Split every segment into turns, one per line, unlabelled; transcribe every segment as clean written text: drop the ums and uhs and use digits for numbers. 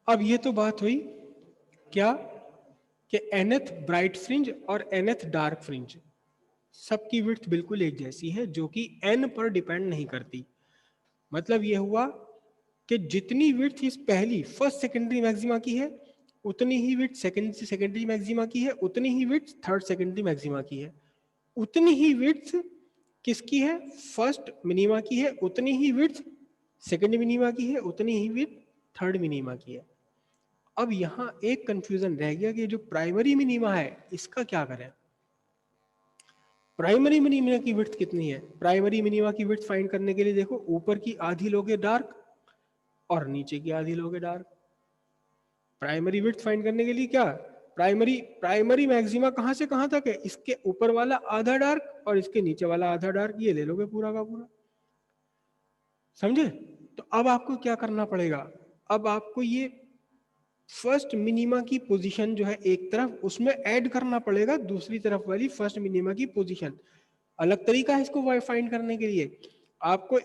अब ये तो बात हुई क्या कि nth ब्राइट फ्रिंज और nth डार्क फ्रिंज सबकी विड्थ बिल्कुल एक जैसी है, जो कि n पर डिपेंड नहीं करती। मतलब ये हुआ कि जितनी विड्थ इस पहली फर्स्ट सेकेंडरी मैक्सिमा की है, उतनी ही विड्थ सेकेंड सेकेंडरी मैक्सिमा की है, उतनी ही विड्थ थर्ड सेकेंडरी मैक्सिमा की है, उतनी ही विड्थ किसकी है, फर्स्ट मिनिमा की है, उतनी ही विड्थ सेकेंड मिनिमा की है, उतनी ही विड्थ थर्ड मिनिमा की है। अब यहां एक कंफ्यूजन रह गया कि जो प्राइमरी मिनिमा है इसका क्या करें। प्राइमरी मिनिमा की विड्थ कितनी है? प्राइमरी मिनिमा की विड्थ फाइंड करने के लिए देखो, ऊपर की आधी लोगे डार्क और नीचे की आधी लोगे डार्क। प्राइमरी विड्थ फाइंड करने के लिए क्या, प्राइमरी प्राइमरी मैक्सिमा कहां से कहां तक है, इसके ऊपर वाला आधा डार्क और इसके नीचे वाला आधा डार्क, ये ले लोगे पूरा का पूरा। समझे? तो अब आपको क्या करना पड़ेगा, अब आपको ये फर्स्ट मिनिमा की पोजीशन जो है एक तरफ, उसमें ऐड करना पड़ेगा दूसरी तरफ वाली फर्स्ट मिनिमा की पोजीशन। अलग तरीका है इसको फाइंड करने के लिए। आपको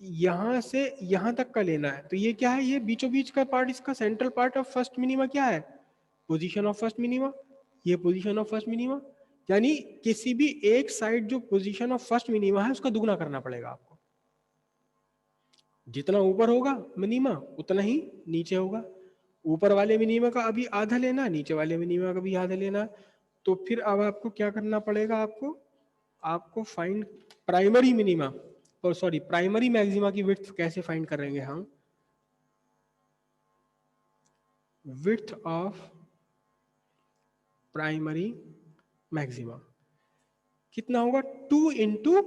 यहां से यहां तक का लेना है, तो ये क्या है, ये बीचों बीच का पार्ट, इसका central part of first minima क्या है, पोजीशन ऑफ फर्स्ट मिनिमा। ये पोजीशन ऑफ फर्स्ट मिनिमा, यानी किसी भी एक साइड जो पोजीशन ऑफ फर्स्ट मिनिमा है उसका दुगना करना पड़ेगा आपको। जितना ऊपर होगा मिनिमा उतना ही नीचे होगा। ऊपर वाले मिनिमा का अभी आधा लेना, नीचे वाले मिनिमा का भी आधा लेना। तो फिर अब आपको क्या करना पड़ेगा, आपको आपको फाइंड प्राइमरी मिनिमा, और सॉरी प्राइमरी मैक्सिमा की विड्थ कैसे फाइंड करेंगे हम, विड्थ ऑफ प्राइमरी मैक्सिमा कितना होगा, 2 into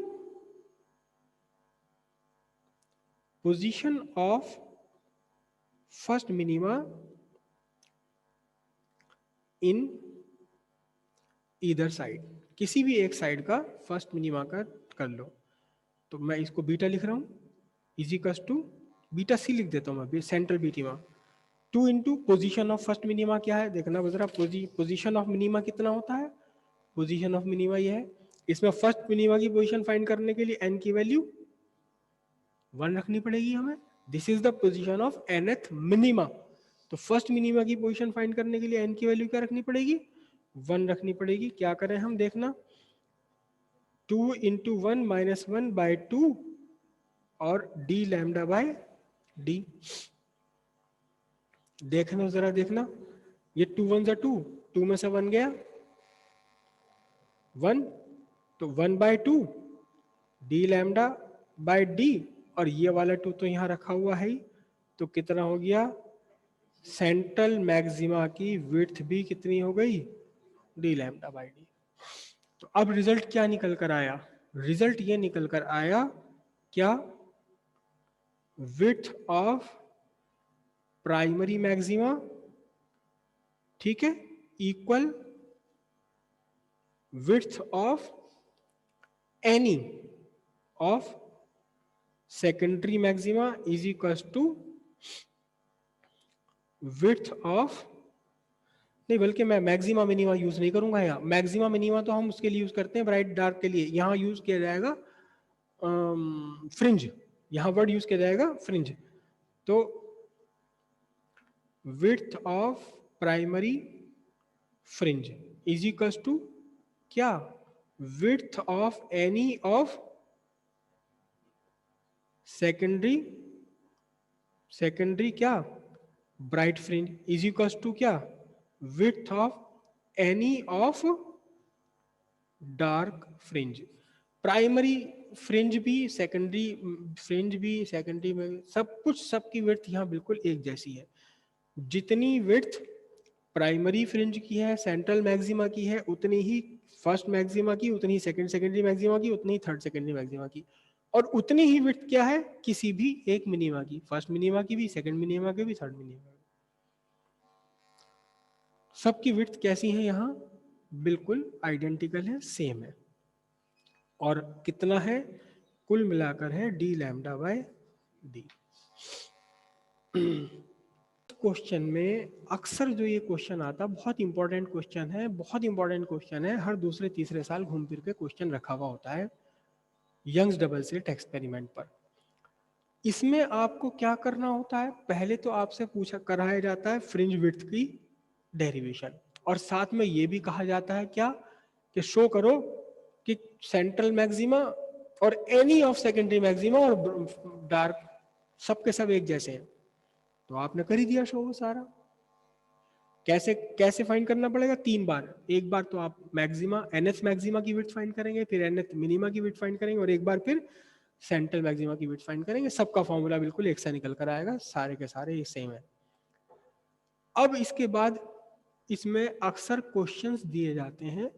position of first minima in either side, किसी भी एक साइड का फर्स्ट मिनिमा का कर लो। तो मैं इसको बीटा लिख रहा हूँ, इजिकस टू बीटा सी लिख देता हूँ मैं, सेंट्रल बीटीमा। 2 into position of first minima क्या है देखना बजरा, पोजिशन ऑफ मिनिमा कितना होता है, पोजिशन ऑफ मिनिमा ये है। इसमें फर्स्ट मिनिमा की पोजिशन फाइंड करने के लिए एन की वैल्यू 1 रखनी पड़ेगी हमें। This is the position of nth minima. तो फर्स्ट मिनिमा की पोजिशन फाइंड करने के लिए एन की वैल्यू क्या रखनी पड़ेगी, 1 रखनी पड़ेगी। क्या करें हम देखना, 2 इंटू 1 माइनस 1 बाई 2 और डी लैम्डा बाय डी। देखना जरा देखना, ये 2 1 जा 2, 2 में से 1 गया 1, तो 1 by 2 d lambda by d, और ये वाला 2 तो यहां रखा हुआ है ही, तो कितना हो गया, सेंट्रल मैक्सिमा की विड्थ भी कितनी हो गई, डी लैम्डा बाय डी। तो अब रिजल्ट क्या निकल कर आया, रिजल्ट ये निकल कर आया क्या, विड्थ ऑफ प्राइमरी मैक्सिमा, ठीक है, equal width of any of secondary maxima is equal to width of, नहीं बल्कि मैं मैक्सिमा मिनिमा यूज नहीं करूंगा यहाँ, मैक्सिमा मिनिमा तो हम उसके लिए यूज करते हैं ब्राइट डार्क के लिए, यहाँ यूज किया जाएगा फ्रिंज, यहाँ वर्ड यूज किया जाएगा फ्रिंज। तो width of primary fringe is equal to क्या, width of any of secondary, secondary क्या, bright fringe is equal to क्या, width of any of dark fringe. Primary fringe भी सेकेंडरी फ्रिंज भी secondary में सब कुछ, सबकी विड्थ यहाँ बिल्कुल एक जैसी है। जितनी विड्थ प्राइमरी फ्रिंज की है, सेंट्रल मैक्सिमा की है, उतनी ही फर्स्ट मैक्सिमा की, उतनी ही सेकंड सेकेंडरी मैक्सिमा की, उतनी ही थर्ड सेकेंडरी मैक्सिमा की, और उतनी ही विड्थ क्या है किसी भी एक मिनिमा की, फर्स्ट मिनिमा की भी, सेकंड मिनिमा की भी, थर्ड मिनिमा की। सबकी विड्थ कैसी है यहाँ, बिल्कुल आइडेंटिकल है, सेम है। और कितना है, कुल मिलाकर है D lambda by D. Question में अक्सर जो ये क्वेश्चन आता, बहुत इंपॉर्टेंट क्वेश्चन है, बहुत इंपॉर्टेंट क्वेश्चन है, हर दूसरे तीसरे साल घूम फिर के क्वेश्चन रखा हुआ होता है यंग्स डबल स्लिट एक्सपेरिमेंट पर। इसमें आपको क्या करना होता है, पहले तो आपसे पूछा कराया जाता है फ्रिंज विड्थ की डेरिवेशन, और साथ में ये भी कहा जाता है क्या, कि शो करो कि सेंट्रल मैक्सिमा और एनी ऑफ सेकेंडरी मैक्सिमा और डार्क सबके सब एक जैसे हैं। तो आपने कर ही दिया शो वो सारा। कैसे कैसे फाइंड करना पड़ेगा, 3 बार। एक बार तो आप मैक्सिमा एनएस मैक्सिमा की विड्थ फाइंड करेंगे, फिर एनएस मिनिमा की विड्थ फाइंड करेंगे, और एक बार फिर सेंट्रल मैक्सिमा की विड्थ फाइंड करेंगे। सबका फॉर्मूला बिल्कुल एक सा निकल कर आएगा, सारे के सारे सेम है। अब इसके बाद इसमें अक्सर क्वेश्चंस दिए जाते हैं।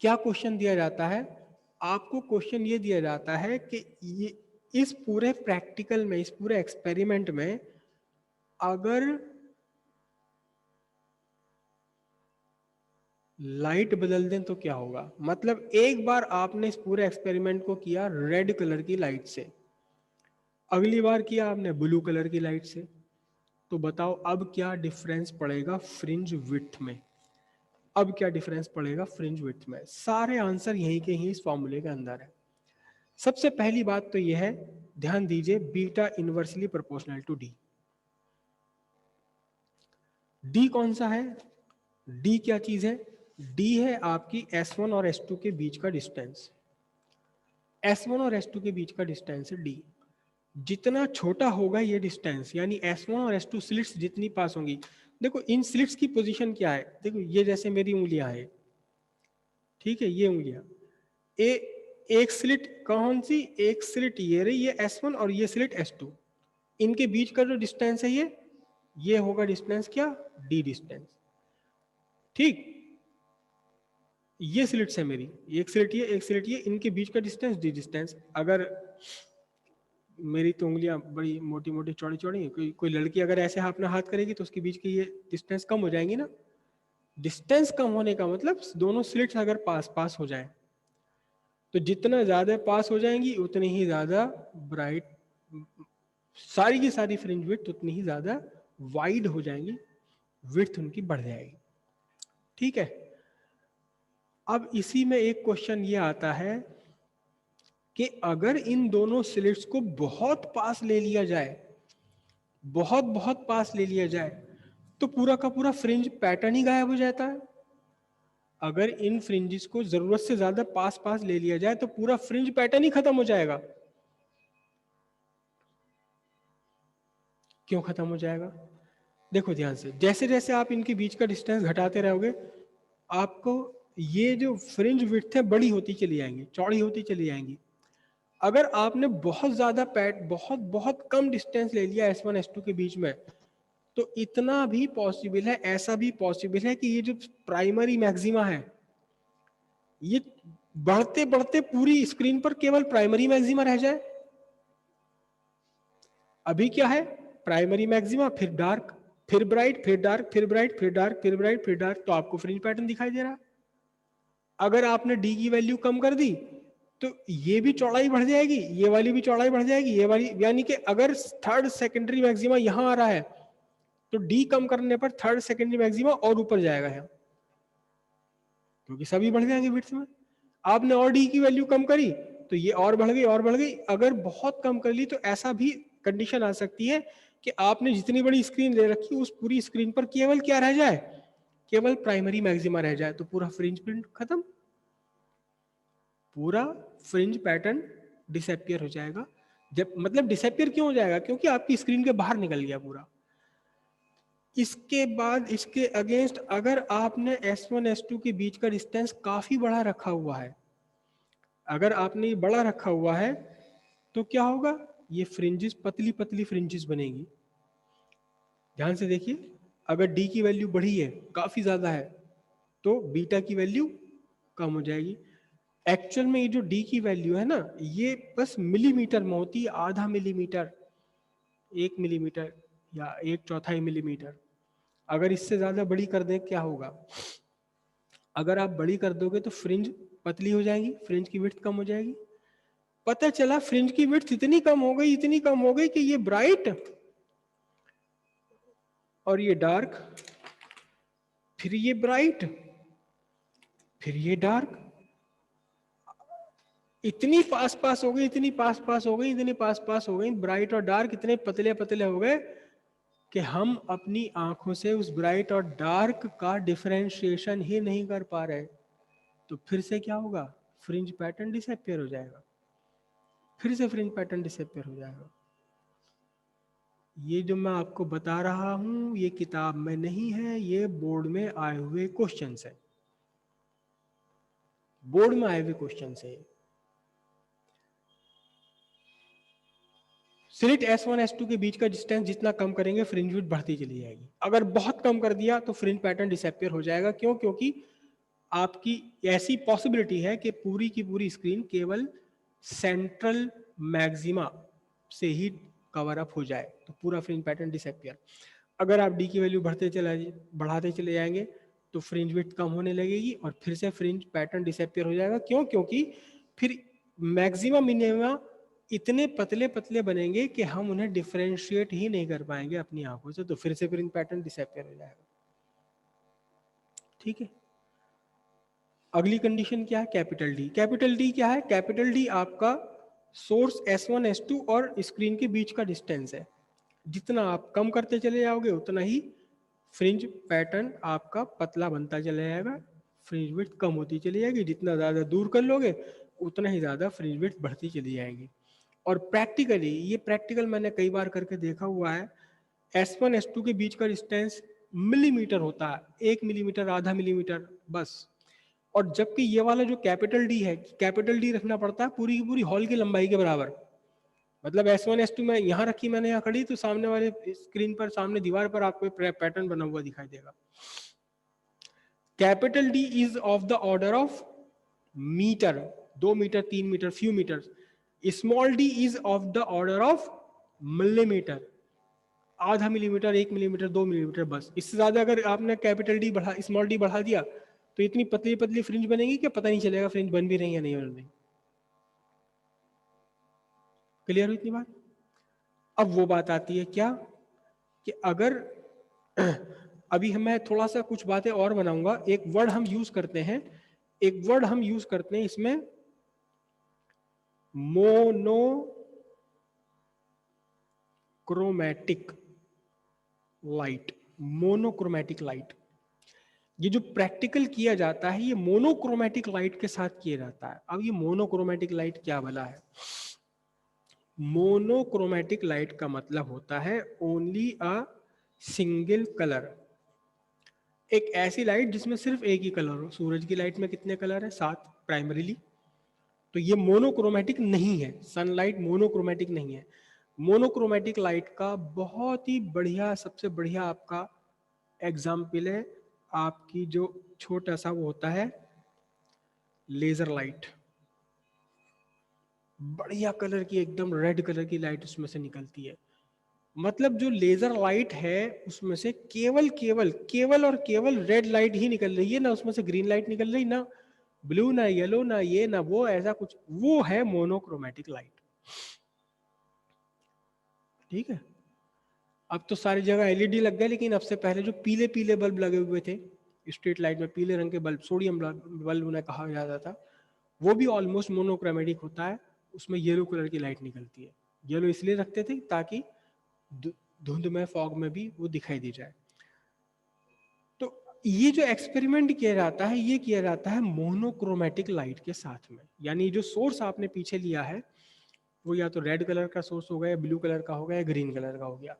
क्या क्वेश्चन दिया जाता है आपको, क्वेश्चन ये दिया जाता है कि ये इस पूरे प्रैक्टिकल में, इस पूरे एक्सपेरिमेंट में अगर लाइट बदल दें तो क्या होगा। मतलब एक बार आपने इस पूरे एक्सपेरिमेंट को किया रेड कलर की लाइट से, अगली बार किया आपने ब्लू कलर की लाइट से, तो बताओ अब क्या डिफरेंस पड़ेगा फ्रिंज विड्थ में। अब क्या डिफरेंस पड़ेगा फ्रिंज विड्थ में। सारे आंसर यहीं के ही इस फॉर्मूले के अंदर है। सबसे पहली बात तो यह है, ध्यान दीजिए, beta inversely proportional to d. D कौन सा है, डी क्या चीज है, डी है आपकी S1 और S2 के बीच का डिस्टेंस। S1 और S2 के बीच का डिस्टेंस है डी। जितना छोटा होगा ये डिस्टेंस, यानी S1 और S2 स्लिट्स जितनी पास होंगी, देखो इन स्लिट्स की पोजीशन क्या है, देखो ये जैसे मेरी उंगलियां है, ठीक है, ये उंगलियां, ए एक स्लिट कौन सी, एक स्लिट ये रही, ये S1 और ये स्लिट S2, इनके बीच का जो डिस्टेंस है ये होगा डिस्टेंस क्या, डी डिस्टेंस। ठीक, ये स्लिट्स है मेरी, एक स्लिट ये एक स्लिट ये, इनके बीच का डिस्टेंस डी डिस्टेंस। अगर मेरी तो उंगलियां बड़ी मोटी मोटी चौड़ी चौड़ी हैं, कोई लड़की अगर ऐसे अपना हाथ करेगी तो उसके बीच की ये डिस्टेंस कम हो जाएंगी ना। डिस्टेंस कम होने का मतलब दोनों स्लिट्स अगर पास पास हो जाए, तो जितना ज्यादा पास हो जाएंगी उतनी ही ज्यादा ब्राइट, सारी की सारी फ्रिंज विड्थ उतनी ही ज्यादा वाइड हो जाएंगी, विड्थ उनकी बढ़ जाएगी। ठीक है, अब इसी में एक क्वेश्चन ये आता है कि अगर इन दोनों स्लिट्स को बहुत पास ले लिया जाए, बहुत बहुत पास ले लिया जाए, तो पूरा का पूरा फ्रिंज पैटर्न ही गायब हो जाता है। अगर इन फ्रिंजेस को जरूरत से ज्यादा पास पास ले लिया जाए तो पूरा फ्रिंज पैटर्न ही खत्म हो जाएगा। क्यों खत्म हो जाएगा, देखो ध्यान से, जैसे जैसे आप इनके बीच का डिस्टेंस घटाते रहोगे, आपको ये जो फ्रिंज विड्थ है बड़ी होती चली जाएंगी, चौड़ी होती चली जाएंगी। अगर आपने बहुत ज्यादा पैट बहुत बहुत कम डिस्टेंस ले लिया S1 S2 के बीच में, तो इतना भी पॉसिबल है, ऐसा भी पॉसिबल है कि ये जो प्राइमरी मैक्सिमा है ये बढ़ते बढ़ते पूरी स्क्रीन पर केवल प्राइमरी मैक्सिमा रह जाए। अभी क्या है, प्राइमरी मैक्सिमा, फिर डार्क, फिर ब्राइट, फिर डार्क, फिर ब्राइट, फिर डार्क, फिर ब्राइट, फिर डार्क, तो आपको फ्रिंज पैटर्न दिखाई दे रहा है। अगर आपने डी की वैल्यू कम कर दी तो ये भी चौड़ाई बढ़ जाएगी, ये वाली भी चौड़ाई बढ़ जाएगी, ये वाली, यानी कि अगर थर्ड सेकेंडरी मैक्सिमा यहां आ रहा है तो डी कम करने पर थर्ड सेकेंडरी मैक्सिमा और ऊपर जाएगा यहाँ, क्योंकि सभी बढ़ जाएंगे बिट्स में। आपने और डी की वैल्यू कम करी तो ये और बढ़ गई और बढ़ गई। अगर बहुत कम कर ली तो ऐसा भी कंडीशन आ सकती है कि आपने जितनी बड़ी स्क्रीन ले रखी उस पूरी स्क्रीन पर केवल क्या रह जाए, केवल प्राइमरी मैक्सिमा रह जाए, तो पूरा फ्रिंज प्रिंट खत्म, पूरा फ्रिंज पैटर्न डिसअपियर हो जाएगा। जब मतलब डिसअपियर क्यों हो जाएगा, क्योंकि आपकी स्क्रीन के बाहर निकल गया पूरा। इसके बाद इसके अगेंस्ट अगर आपने S1 S2 के बीच का डिस्टेंस काफी बड़ा रखा हुआ है, अगर आपने ये बड़ा रखा हुआ है तो क्या होगा, ये फ्रिंजेस पतली पतली फ्रिंजेस बनेगी। ध्यान से देखिए, अगर डी की वैल्यू बढ़ी है, काफी ज्यादा है, तो बीटा की वैल्यू कम हो जाएगी। एक्चुअल में ये जो डी की वैल्यू है ना, ये बस मिलीमीटर में होती है, आधा मिलीमीटर, 1 मिलीमीटर या 1/4 मिलीमीटर। अगर इससे ज्यादा बड़ी कर दें क्या होगा, अगर आप बड़ी कर दोगे तो फ्रिंज पतली हो जाएगी, फ्रिंज की विड्थ कम हो जाएगी। पता चला फ्रिंज की विड्थ इतनी कम हो गई, इतनी कम हो गई कि ये ब्राइट और ये डार्क, फिर ये ब्राइट, फिर ये डार्क, इतनी पास पास हो गई, इतनी पास पास हो गई, इतनी पास पास हो गई, ब्राइट और डार्क इतने पतले पतले हो गए कि हम अपनी आंखों से उस ब्राइट और डार्क का डिफरेंशिएशन ही नहीं कर पा रहे। तो फिर से क्या होगा, फ्रिंज पैटर्न डिसअपियर हो जाएगा, फिर से फ्रिंज पैटर्न डिसअपियर हो जाएगा। ये जो मैं आपको बता रहा हूं ये किताब में नहीं है, ये बोर्ड में आए हुए क्वेश्चंस है, बोर्ड में आए हुए क्वेश्चंस है। स्लिट S1 S2 के बीच का डिस्टेंस जितना कम करेंगे फ्रिंज विड्थ बढ़ती चली जाएगी। अगर बहुत कम कर दिया तो फ्रिंज पैटर्न डिसअपियर हो जाएगा। क्यों? क्योंकि आपकी ऐसी पॉसिबिलिटी है कि पूरी की पूरी स्क्रीन केवल सेंट्रल मैक्सिमा से ही कवर अप हो जाए, तो पूरा फ्रिंज पैटर्न डिसअपियर। अगर आप डी की वैल्यू बढ़ाते चले जाएंगे तो फ्रिंज विड्थ कम होने लगेगी और फिर से फ्रिंज पैटर्न डिसअपियर हो जाएगा। क्यों? क्योंकि फिर मैक्सिमा मिनिमा इतने पतले पतले बनेंगे कि हम उन्हें डिफरेंशिएट ही नहीं कर पाएंगे अपनी आंखों से, तो फिर से फ्रिंज पैटर्न डिसअपियर हो जाएगा। ठीक है, अगली कंडीशन क्या है, कैपिटल डी। कैपिटल डी क्या है? कैपिटल डी आपका सोर्स S1 S2 और स्क्रीन के बीच का डिस्टेंस है। जितना आप कम करते चले जाओगे उतना ही फ्रिंज पैटर्न आपका पतला बनता चला जाएगा, फ्रिंज विड्थ कम होती चली जाएगी। जितना ज़्यादा दूर कर लोगे उतना ही ज़्यादा फ्रिंज विड्थ बढ़ती चली जाएगी। और प्रैक्टिकली ये प्रैक्टिकल मैंने कई बार करके देखा हुआ है, S1 S2 के बीच का डिस्टेंस मिलीमीटर होता है, 1 मिलीमीटर, आधा मिलीमीटर बस। और जबकि ये वाला जो कैपिटल डी है, कैपिटल डी रखना पड़ता है पूरी की पूरी हॉल की लंबाई के बराबर। मतलब S1 S2 में यहाँ रखी, मैंने यहाँ खड़ी, तो सामने वाले स्क्रीन पर, सामने दीवार पर आपको पैटर्न बना हुआ दिखाई देगा। Capital d is of the order of metre, 2 metre, 3 metre, few metre. Small d is of the order of millimetre, आधा मिलीमीटर, 1 मिलीमीटर, 2 मिलीमीटर बस। इससे ज्यादा अगर आपने कैपिटल डी बढ़ा, स्मॉल डी बढ़ा दिया तो इतनी पतली पतली फ्रिंज बनेगी कि पता नहीं चलेगा फ्रिंज बन भी रही है नहीं बन रही। क्लियर हुई इतनी बात? अब वो बात आती है क्या कि अगर अभी मैं थोड़ा सा कुछ बातें और बनाऊंगा। एक वर्ड हम यूज करते हैं, एक वर्ड हम यूज करते हैं इसमें, मोनोक्रोमैटिक लाइट। मोनोक्रोमैटिक लाइट, ये जो प्रैक्टिकल किया जाता है ये मोनोक्रोमैटिक लाइट के साथ किया जाता है। अब ये मोनोक्रोमैटिक लाइट क्या भला है? मोनोक्रोमैटिक लाइट का मतलब होता है ओनली अ सिंगल कलर, एक ऐसी लाइट जिसमें सिर्फ एक ही कलर हो। सूरज की लाइट में कितने कलर है? 7 प्राइमरीली। तो ये मोनोक्रोमैटिक नहीं है, सनलाइट मोनोक्रोमैटिक नहीं है। मोनोक्रोमैटिक लाइट का बहुत ही बढ़िया, सबसे बढ़िया आपका एग्जाम्पल है आपकी जो छोटा सा वो होता है लेजर लाइट। बढ़िया कलर की, एकदम रेड कलर की लाइट उसमें से निकलती है। मतलब जो लेजर लाइट है उसमें से केवल केवल केवल और केवल रेड लाइट ही निकल रही है, ना उसमें से ग्रीन लाइट निकल रही, ना ब्लू, ना येलो, ना ये ना वो, ऐसा कुछ। वो है मोनोक्रोमैटिक लाइट। ठीक है, अब तो सारी जगह एलईडी लग गए, लेकिन अब से पहले जो पीले पीले बल्ब लगे हुए थे स्ट्रीट लाइट में, पीले रंग के बल्ब, सोडियम बल्ब उन्हें कहा जाता था, वो भी ऑलमोस्ट मोनोक्रोमैटिक होता है। उसमें येलो कलर की लाइट निकलती है। येलो इसलिए रखते थे ताकि धुंध में, फॉग में भी वो दिखाई दे जाए। तो ये जो एक्सपेरिमेंट किया जाता है ये किया जाता है मोनोक्रोमैटिक लाइट के साथ में। यानी जो सोर्स आपने पीछे लिया है वो या तो रेड कलर का सोर्स हो गया, या ब्लू कलर का हो गया, या ग्रीन कलर का हो गया।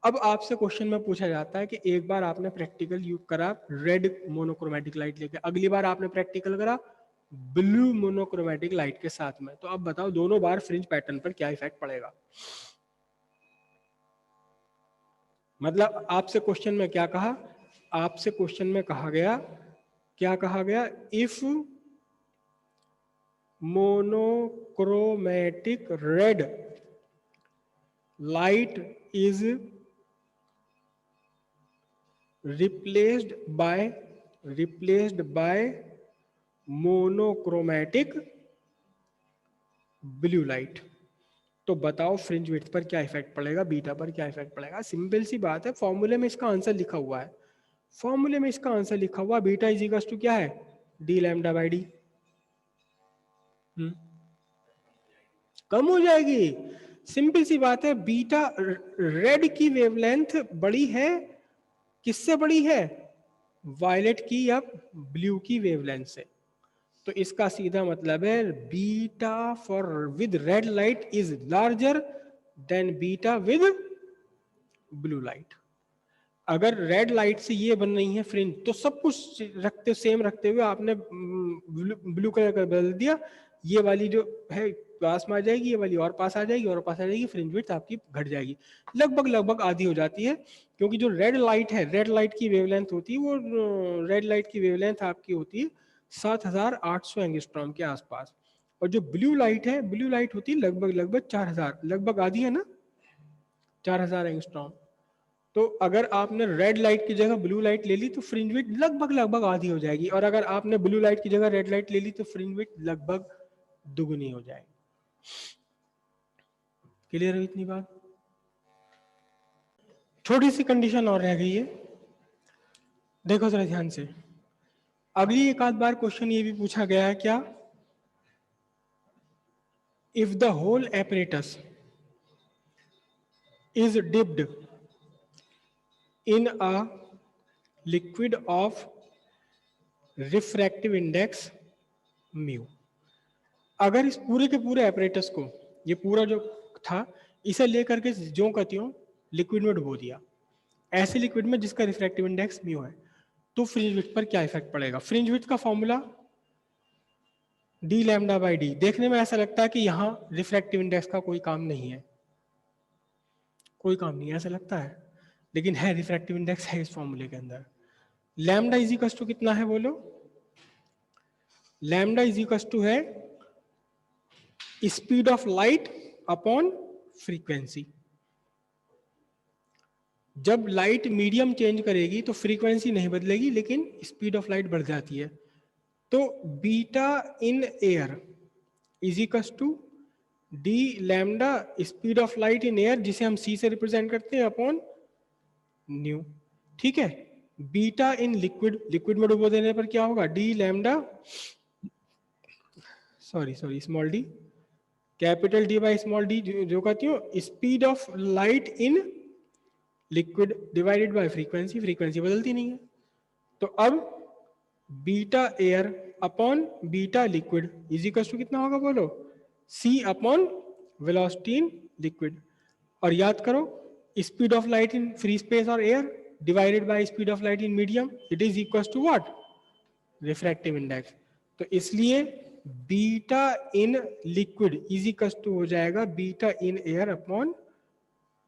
अब आपसे क्वेश्चन में पूछा जाता है कि एक बार आपने प्रैक्टिकल यूज करा रेड मोनोक्रोमैटिक लाइट लेके, अगली बार आपने प्रैक्टिकल करा ब्लू मोनोक्रोमैटिक लाइट के साथ में, तो अब बताओ दोनों बार फ्रिंज पैटर्न पर क्या इफेक्ट पड़ेगा? मतलब आपसे क्वेश्चन में क्या कहा, आपसे क्वेश्चन में कहा गया, क्या कहा गया, if monochromatic red light is replaced by monochromatic blue light, तो बताओ फ्रिंज विड्थ पर क्या इफेक्ट पड़ेगा, बीटा पर क्या इफेक्ट पड़ेगा? सिंपल सी बात है, फॉर्मूले में इसका आंसर लिखा हुआ है। फॉर्मूले में इसका आंसर लिखा हुआ, बीटा इज इक्वल टू क्या है, डी लैम्डा बाई डी। कम हो जाएगी। सिंपल सी बात है, बीटा रेड की वेवलेंथ बड़ी है, किससे बड़ी है? वायलेट की या ब्लू की वेवलेंथ से। तो इसका सीधा मतलब है beta for with red light is larger than beta with blue light. अगर रेड लाइट से ये बन रही है फ्रिंज, तो सब कुछ रखते सेम रखते हुए आपने ब्लू कलर का बदल दिया, ये वाली जो है पास में आ जाएगी, ये वाली और पास आ जाएगी और पास आ जाएगी, फ्रिंज विड्थ आपकी घट जाएगी, लगभग आधी हो जाती है। क्योंकि जो रेड लाइट है, रेड लाइट की वेवलेंथ होती है, वो रेड लाइट की वेवलेंथ आपकी होती है 7800 एंगस्ट्रॉम के आसपास, और जो ब्लू लाइट है, ब्लू लाइट होती है लगभग 4000, लगभग आधी है ना, 4000 एंगस्ट्रॉम। तो अगर आपने रेड लाइट की जगह ब्लू लाइट ले ली तो फ्रिंज विड्थ लगभग आधी हो जाएगी, और अगर आपने ब्लू लाइट की जगह रेड लाइट ले ली तो फ्रिंज विड्थ लगभग दुगुनी हो जाएगी। क्लियर है इतनी बात? छोटी सी कंडीशन और रह गई है, देखो जरा ध्यान से। अगली एक आध बार क्वेश्चन ये भी पूछा गया है क्या, if the whole apparatus is dipped in a liquid of refractive index mu, अगर इस पूरे के पूरे एपरेटस को, ये पूरा जो था, इसे लेकर के ज्यों का त्यों लिक्विड में डुबो दिया, ऐसे लिक्विड में जिसका रिफ्रैक्टिव इंडेक्स म्यू है, तो फ्रिंज विड्थ पर क्या इफेक्ट पड़ेगा? फ्रिंज विड्थ का formula D lambda by D. देखने में ऐसा लगता है कि यहां रिफ्रैक्टिव इंडेक्स का कोई काम नहीं है, कोई काम नहीं है ऐसा लगता है, लेकिन है, रिफ्रैक्टिव इंडेक्स है इस फॉर्मूले के अंदर। लैम्डा इज इक्वल टू कितना है बोलो? लैम्डा इज इक्वल टू है speed of light upon frequency. जब लाइट मीडियम चेंज करेगी तो फ्रीक्वेंसी नहीं बदलेगी, लेकिन स्पीड ऑफ लाइट बढ़ जाती है। तो beta in air is equal to D lambda speed of light in air, जिसे हम सी से रिप्रेजेंट करते हैं, अपॉन न्यू। ठीक है, बीटा इन लिक्विड, लिक्विड में डुबो देने पर क्या होगा? D lambda, sorry small D, capital D by small D, जो कहती हूँ speed of light in liquid divided by frequency, frequency बदलती नहीं है। तो अब beta air upon beta liquid is equal to कितना होगा बोलो? C upon velocity in liquid. और याद करो, speed of light in free space और air divided by speed of light in medium, it is equal to what? Refractive index. तो इसलिए beta in liquid is equal to हो जाएगा beta in air upon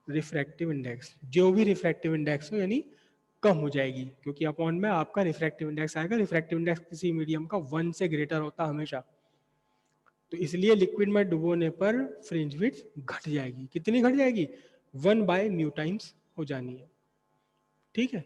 refractive index. जो भी refractive index हो यानी कम हो जाएगी, क्योंकि अपॉन में आपका रिफ्रैक्टिव इंडेक्स आएगा। रिफ्रैक्टिव इंडेक्स किसी मीडियम का 1 से ग्रेटर होता हमेशा, तो इसलिए लिक्विड में डुबोने पर फ्रिंज विड्थ घट जाएगी। कितनी घट जाएगी? 1 बाय म्यू टाइम्स हो जानी है। ठीक है।